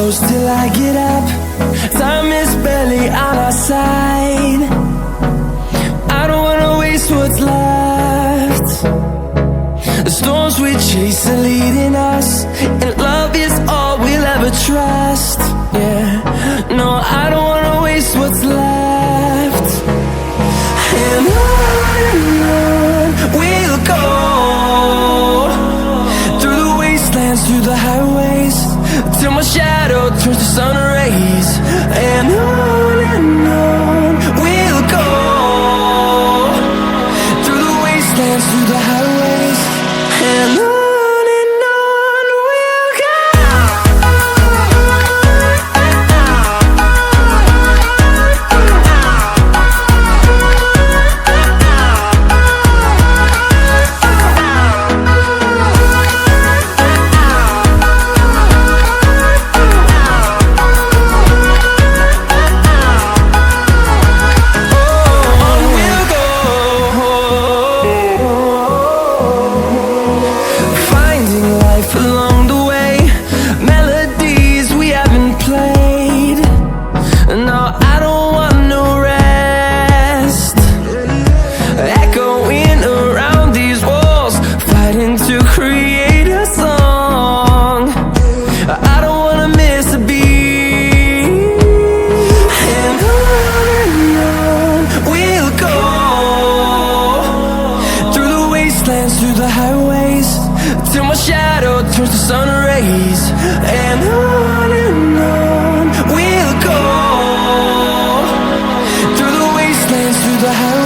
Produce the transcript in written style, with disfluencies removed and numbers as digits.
close till I get up. Time is barely on our side. I don't wanna waste what's left. The storms we chase are leading us, and love is all we'll ever trust. Yeah, no, I don't wanna waste what's left. And on we'll go, through the wastelands, through the highways, till my shadow turns to sun rays. And on we'll go, through the wastelands, through the highways, and on. Along the way, melodies we haven't played. No, I don't want no rest. Echoing around these walls, fighting to create a song. I don't wanna miss a beat. And on we'll go, through the wastelands, through the highways, till my shadow turns to sun rays. And on we'll go, through the wastelands, through the highways.